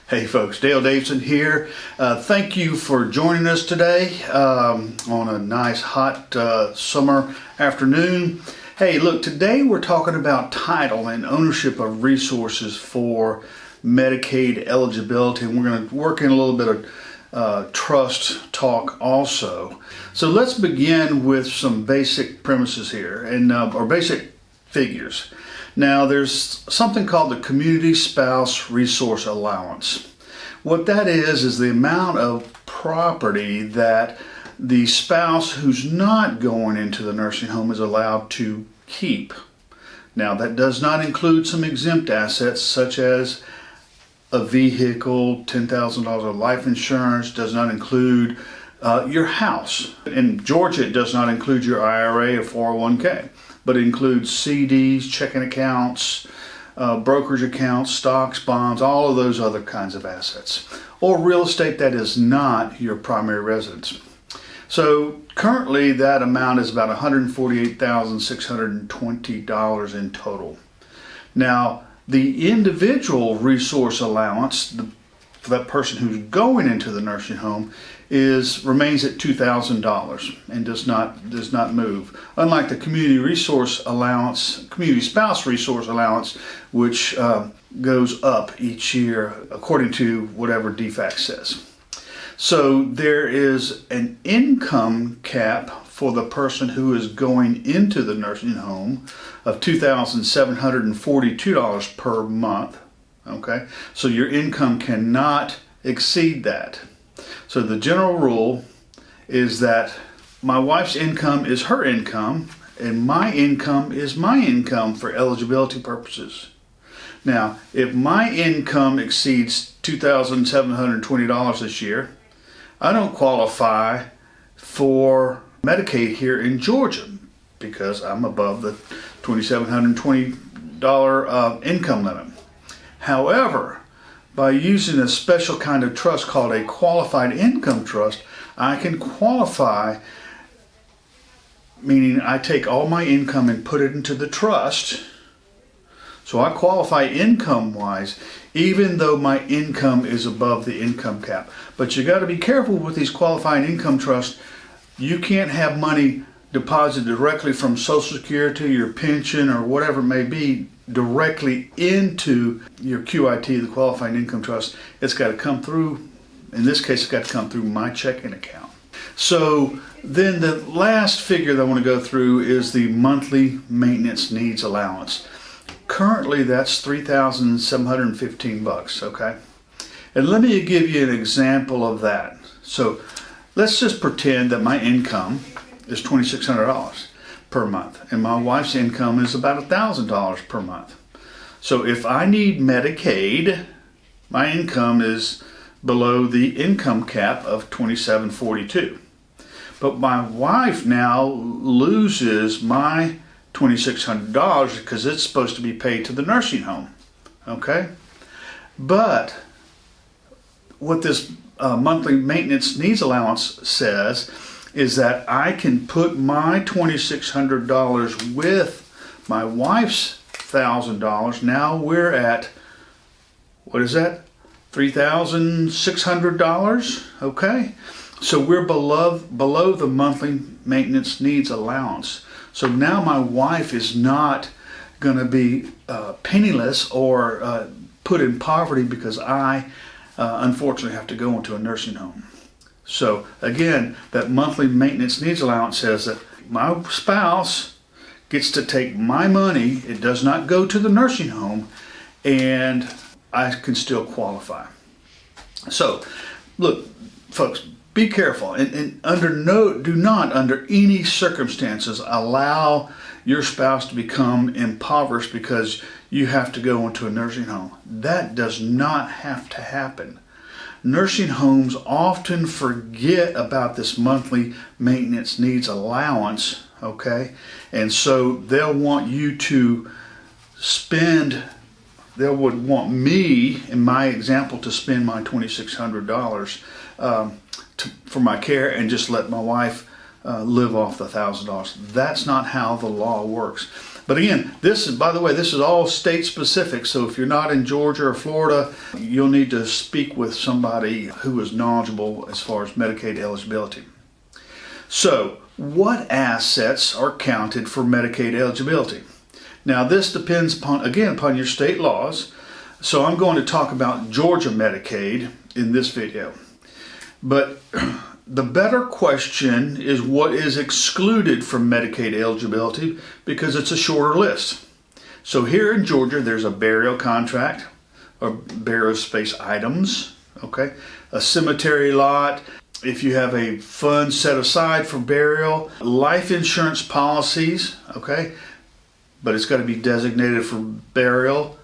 Hey folks, Dale Davidson here. Thank you for joining us today on a nice hot summer afternoon. Hey, look, today we're talking about title and ownership of resources for Medicaid eligibility, and we're going to work in a little bit of trust talk also. So let's begin with some basic premises here, or basic figures. Now, there's something called the Community Spouse Resource Allowance. What that is the amount of property that the spouse who's not going into the nursing home is allowed to keep. Now, that does not include some exempt assets such as a vehicle, $10,000 of life insurance, does not include your house. In Georgia, it does not include your IRA or 401k. But it includes CDs, checking accounts, brokerage accounts, stocks, bonds, all of those other kinds of assets, or real estate that is not your primary residence. So currently that amount is about $148,620 in total. Now, the individual resource allowance for that person who's going into the nursing home remains at $2,000 and does not move. Unlike the community spouse resource allowance, which goes up each year according to whatever DFAC says. So there is an income cap for the person who is going into the nursing home of $2,742 per month. Okay, so your income cannot exceed that. So the general rule is that my wife's income is her income and my income is my income for eligibility purposes. Now, if my income exceeds $2,720 this year, I don't qualify for Medicaid here in Georgia because I'm above the $2,720 income limit. However, by using a special kind of trust called a qualified income trust, I can qualify, meaning I take all my income and put it into the trust. So I qualify income-wise, even though my income is above the income cap. But you got to be careful with these qualified income trusts. You can't have money deposited directly from Social Security, your pension, or whatever it may be, directly into your QIT, the qualifying income trust. It's got to come through, in this case, it's got to come through my checking account. So then the last figure that I want to go through is the monthly maintenance needs allowance. Currently, that's $3,715, okay? And let me give you an example of that. So let's just pretend that my income is $2,600 per month, and my wife's income is about $1,000 per month. So if I need Medicaid, my income is below the income cap of $2,742. But my wife now loses my $2,600 because it's supposed to be paid to the nursing home. Okay? But what this monthly maintenance needs allowance says is that I can put my $2,600 with my wife's $1,000. Now we're at, what is that? $3,600, okay? So we're below the monthly maintenance needs allowance. So now my wife is not going to be penniless or put in poverty because I unfortunately have to go into a nursing home. So again, that monthly maintenance needs allowance says that my spouse gets to take my money, it does not go to the nursing home, and I can still qualify. So look, folks, be careful and do not under any circumstances allow your spouse to become impoverished because you have to go into a nursing home. That does not have to happen. Nursing homes often forget about this monthly maintenance needs allowance, okay? And so they'll want you to would want me, in my example, to spend my $2,600 for my care and just let my wife live off the $1,000. That's not how the law works. But again, this is, by the way, this is all state specific. So if you're not in Georgia or Florida, you'll need to speak with somebody who is knowledgeable as far as Medicaid eligibility. So what assets are counted for Medicaid eligibility? Now this depends upon, again, upon your state laws. So I'm going to talk about Georgia Medicaid in this video. But the better question is what is excluded from Medicaid eligibility, because it's a shorter list. So here in Georgia, there's a burial contract or burial space items, okay? A cemetery lot, if you have a fund set aside for burial, life insurance policies, okay? But it's got to be designated for burial,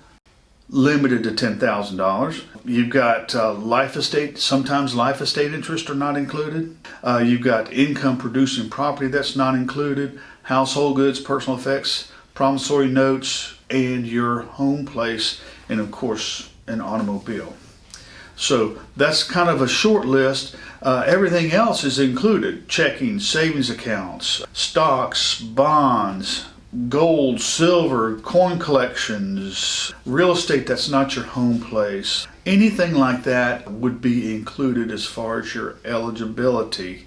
limited to $10,000. You've got life estate, sometimes life estate interests are not included. You've got income producing property that's not included, household goods, personal effects, promissory notes, and your home place, and of course, an automobile. So that's kind of a short list. Everything else is included: checking, savings accounts, stocks, bonds, gold, silver, coin collections, real estate that's not your home place. Anything like that would be included as far as your eligibility.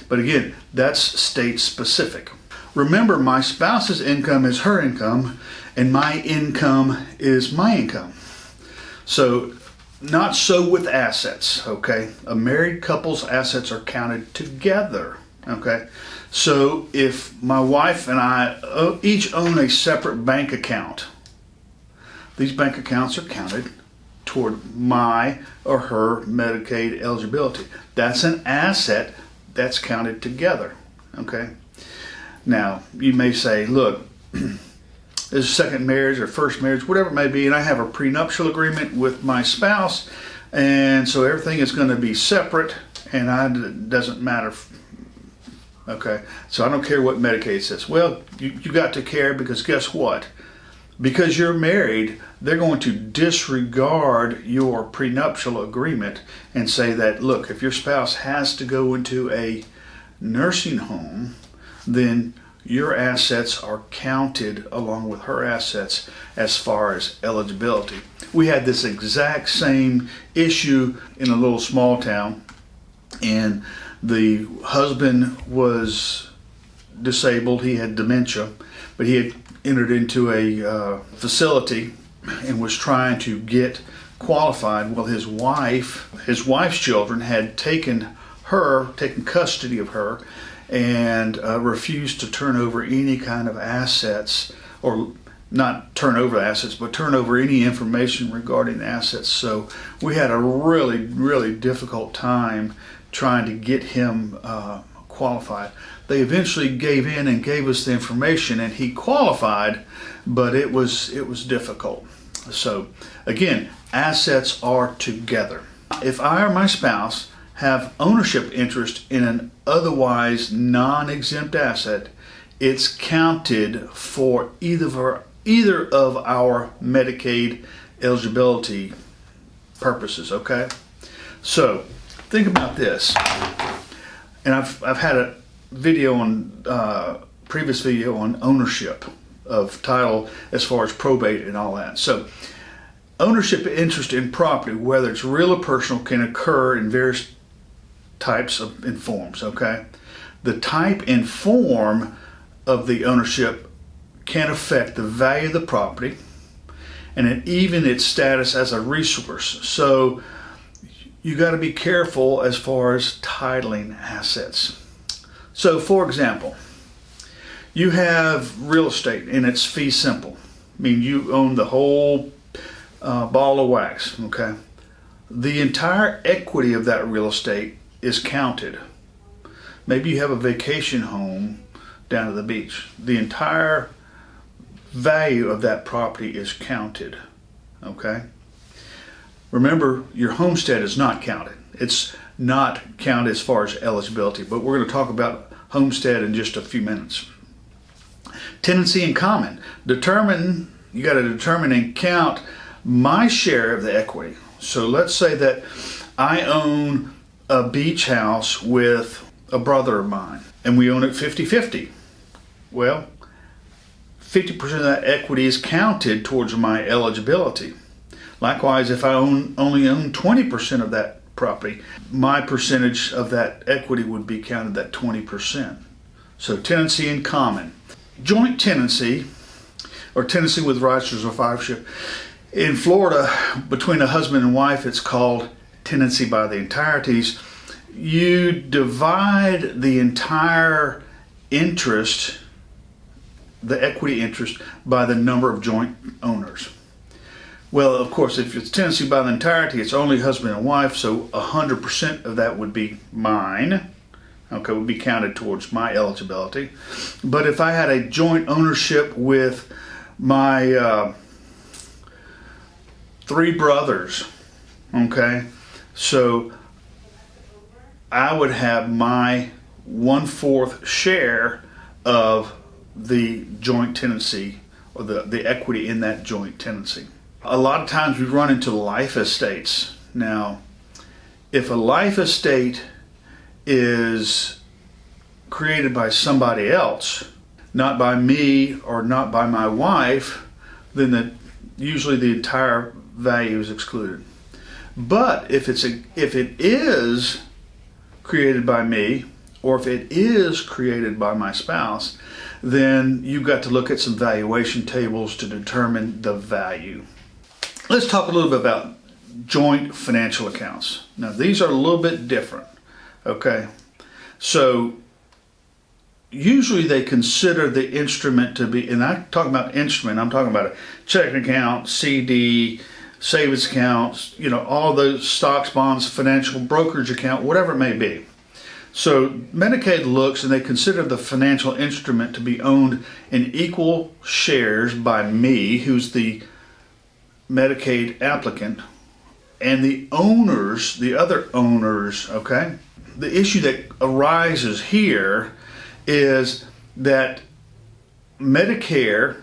But again, that's state specific. Remember, my spouse's income is her income, and my income is my income. So not so with assets, okay? A married couple's assets are counted together, okay? So if my wife and I each own a separate bank account, these bank accounts are counted toward my or her Medicaid eligibility. That's an asset that's counted together, okay? Now, you may say, look, this is second marriage or first marriage, whatever it may be, and I have a prenuptial agreement with my spouse, and so everything is going to be separate, and it doesn't matter. Okay, so I don't care what Medicaid says. Well, you got to care, because guess what? Because you're married, they're going to disregard your prenuptial agreement and say that, look, if your spouse has to go into a nursing home, then your assets are counted along with her assets as far as eligibility. We had this exact same issue in a little small town, and the husband was disabled. He had dementia, but he had entered into a facility and was trying to get qualified. Well, his wife's children had taken custody of her and refused to turn over any kind of assets, or not turn over assets, but turn over any information regarding assets. So we had a really, really difficult time trying to get him qualified. They eventually gave in and gave us the information, and he qualified, but it was difficult. So again, assets are together. If I or my spouse have ownership interest in an otherwise non-exempt asset, it's counted for either of our Medicaid eligibility purposes, okay? So think about this, and I've had a video on previous video on ownership of title as far as probate and all that. So ownership interest in property, whether it's real or personal, can occur in various types and forms, okay? The type and form of the ownership can affect the value of the property and even its status as a resource. So you got to be careful as far as titling assets. So for example, you have real estate and it's fee simple. I mean, you own the whole ball of wax, okay? The entire equity of that real estate is counted. Maybe you have a vacation home down at the beach. The entire value of that property is counted, okay? Remember, your homestead is not counted. It's not counted as far as eligibility, but we're going to talk about homestead in just a few minutes. Tenancy in common. You got to determine and count my share of the equity. So let's say that I own a beach house with a brother of mine, and we own it 50-50. Well, 50% of that equity is counted towards my eligibility. Likewise, if I only own 20% of that property, my percentage of that equity would be counted, that 20%. So tenancy in common. Joint tenancy, or tenancy with rights to survivorship. In Florida, between a husband and wife, it's called tenancy by the entireties. You divide the entire interest, the equity interest, by the number of joint owners. Well, of course, if it's tenancy by the entirety, it's only husband and wife, so 100% of that would be mine. Okay, would be counted towards my eligibility. But if I had a joint ownership with my 3 brothers, okay, so I would have my 1/4 share of the joint tenancy, or the equity in that joint tenancy. A lot of times we run into life estates. Now, if a life estate is created by somebody else, not by me or not by my wife, then usually the entire value is excluded. But if it is created by me, or if it is created by my spouse, then you've got to look at some valuation tables to determine the value. Let's talk a little bit about joint financial accounts. Now, these are a little bit different, okay? So usually they consider the instrument to be, and I'm talking about instrument, I'm talking about a checking account, CD, savings accounts, all those stocks, bonds, financial brokerage account, whatever it may be. So Medicaid looks and they consider the financial instrument to be owned in equal shares by me, who's the Medicaid applicant, and the owners, the other owners, okay? The issue that arises here is that Medicaid,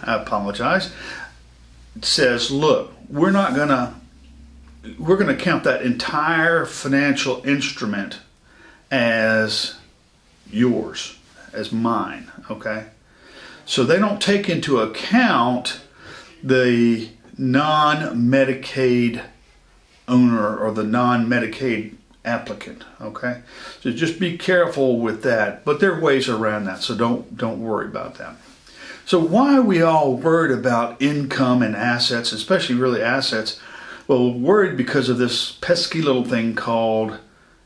I apologize, says, look, we're gonna count that entire financial instrument as yours, as mine, okay? So they don't take into account the non-Medicaid owner or the non-Medicaid applicant, okay? So just be careful with that, but there are ways around that, so don't worry about that. So why are we all worried about income and assets, especially really assets? Well, worried because of this pesky little thing called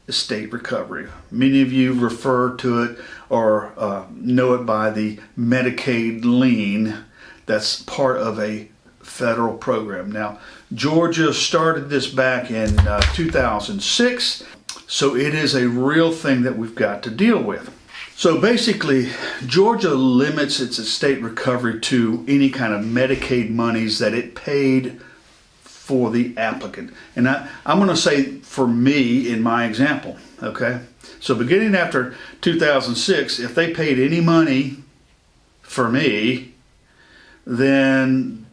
estate recovery. Many of you refer to it or know it by the Medicaid lien. That's part of a federal program. Now, Georgia started this back in 2006, so it is a real thing that we've got to deal with. So basically, Georgia limits its estate recovery to any kind of Medicaid monies that it paid for the applicant. And I'm going to say for me in my example, okay? So beginning after 2006, if they paid any money for me, then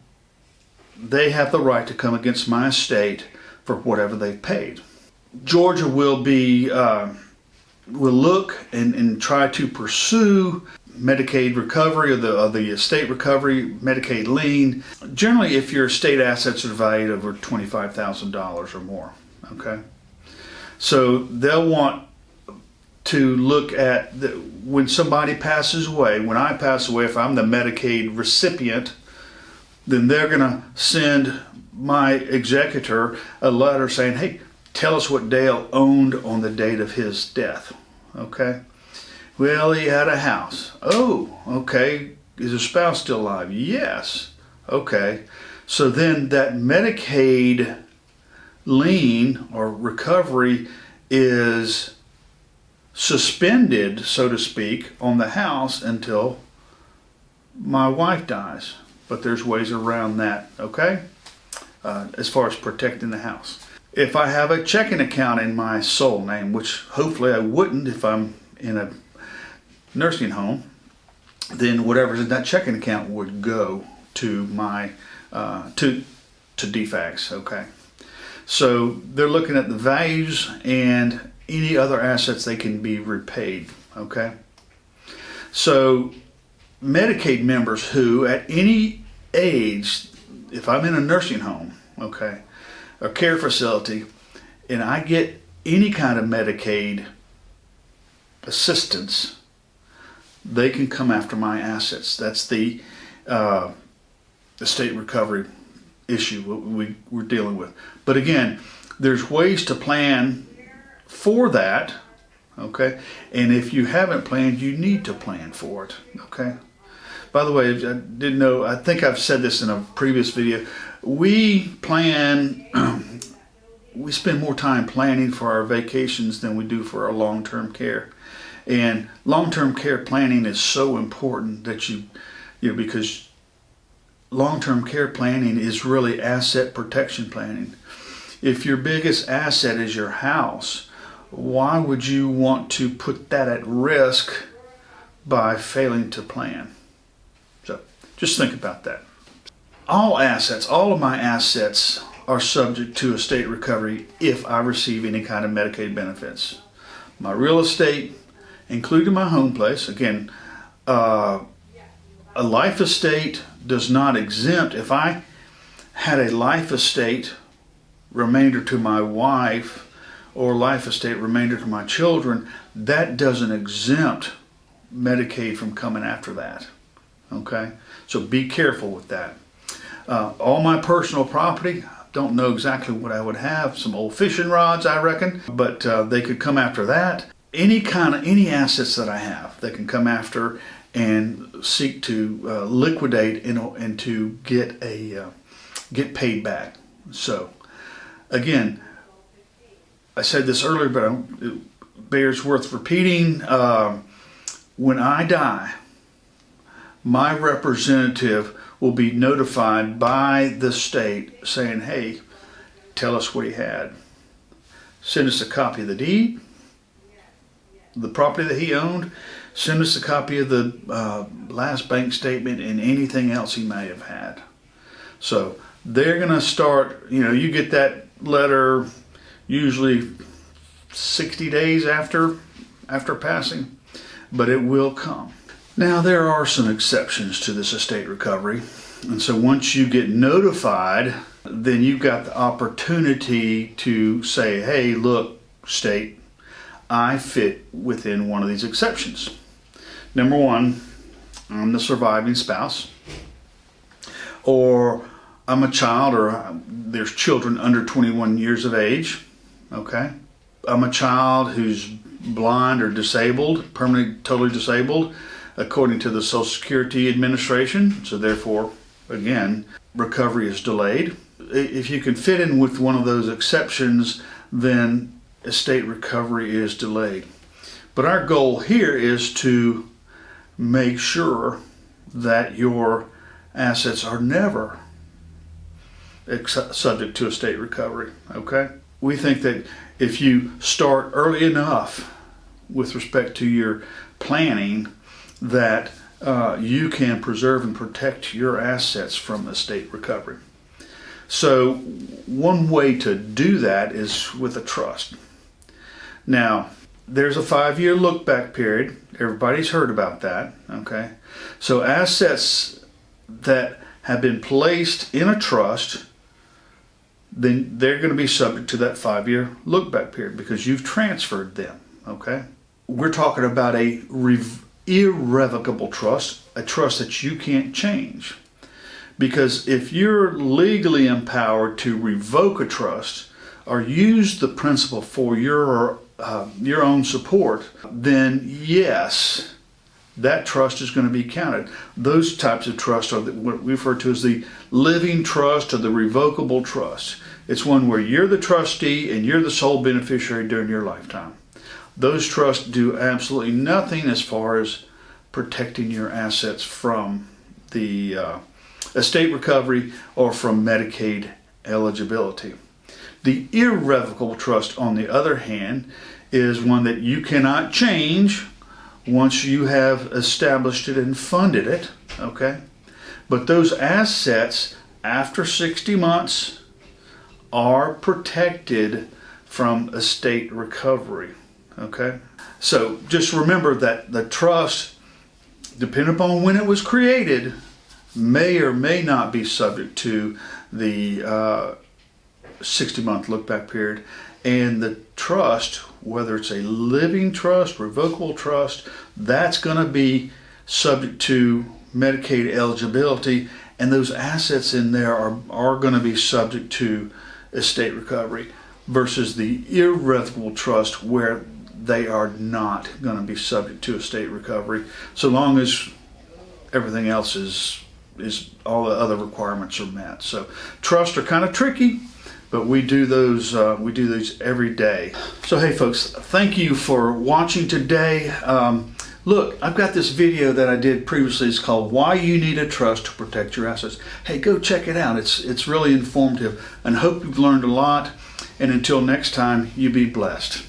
they have the right to come against my estate for whatever they paid. Georgia will look and try to pursue Medicaid recovery or the estate recovery, Medicaid lien. Generally, if your estate assets are valued over $25,000 or more, okay? So they'll want to look at when somebody passes away, when I pass away, if I'm the Medicaid recipient, then they're going to send my executor a letter saying, hey, tell us what Dale owned on the date of his death, okay? Well, he had a house. Oh, okay. Is his spouse still alive? Yes. Okay. So then that Medicaid lien or recovery is suspended, so to speak, on the house until my wife dies. But there's ways around that, okay? As far as protecting the house. If I have a checking account in my sole name, which hopefully I wouldn't if I'm in a nursing home, then whatever's in that checking account would go to my to DFACS, okay? So they're looking at the values and any other assets they can be repaid, okay? So Medicaid members who at any age, if I'm in a nursing home, okay, or care facility, and I get any kind of Medicaid assistance, they can come after my assets. That's the estate recovery issue we're dealing with. But again, there's ways to plan for that, okay? And if you haven't planned, you need to plan for it, okay? By the way, I didn't know, I think I've said this in a previous video, we plan, we spend more time planning for our vacations than we do for our long-term care. And long-term care planning is so important that you know, because long-term care planning is really asset protection planning. If your biggest asset is your house, why would you want to put that at risk by failing to plan? So just think about that. All assets, all of my assets are subject to estate recovery if I receive any kind of Medicaid benefits. My real estate, including my home place, again, a life estate does not exempt. If I had a life estate remainder to my wife or life estate remainder to my children, that doesn't exempt Medicaid from coming after that. Okay? So be careful with that. All my personal property, don't know exactly what I would have, some old fishing rods I reckon, but they could come after that. Any assets that I have, they can come after and seek to liquidate and to get paid back. So again, I said this earlier, but it bears worth repeating. When I die, my representative will be notified by the state saying, hey, tell us what he had. Send us a copy of the deed, the property that he owned, send us a copy of the last bank statement and anything else he may have had. So they're going to start, you get that letter usually 60 days after passing, but it will come. Now, there are some exceptions to this estate recovery. And so once you get notified, then you've got the opportunity to say, hey, look, state, I fit within one of these exceptions. Number one, I'm the surviving spouse, or I'm a child, or there's children under 21 years of age, okay? I'm a child who's blind or disabled, permanently totally disabled, according to the Social Security Administration. So therefore, again, recovery is delayed. If you can fit in with one of those exceptions, then estate recovery is delayed. But our goal here is to make sure that your assets are never subject to estate recovery, okay? We think that if you start early enough with respect to your planning, that you can preserve and protect your assets from estate recovery. So one way to do that is with a trust. Now, there's a 5-year look-back period. Everybody's heard about that, okay? So assets that have been placed in a trust, then they're going to be subject to that 5-year look-back period because you've transferred them, okay? We're talking about a irrevocable trust, a trust that you can't change. Because if you're legally empowered to revoke a trust or use the principle for your own support, then yes, that trust is going to be counted. Those types of trusts are what we refer to as the living trust or the revocable trust. It's one where you're the trustee and you're the sole beneficiary during your lifetime. Those trusts do absolutely nothing as far as protecting your assets from the estate recovery or from Medicaid eligibility. The irrevocable trust, on the other hand, is one that you cannot change once you have established it and funded it, okay? But those assets, after 60 months, are protected from estate recovery, okay? So just remember that the trust depending upon when it was created, may or may not be subject to the 60-month look-back period. And the trust, whether it's a living trust, revocable trust, that's going to be subject to Medicaid eligibility, and those assets in there are going to be subject to estate recovery, versus the irrevocable trust where they are not going to be subject to estate recovery, so long as everything else is all the other requirements are met. So trusts are kind of tricky, but we do those every day. So hey folks, thank you for watching today. Look, I've got this video that I did previously. It's called Why You Need a Trust to Protect Your Assets. Hey, go check it out. It's really informative, and hope you've learned a lot. And until next time, you be blessed.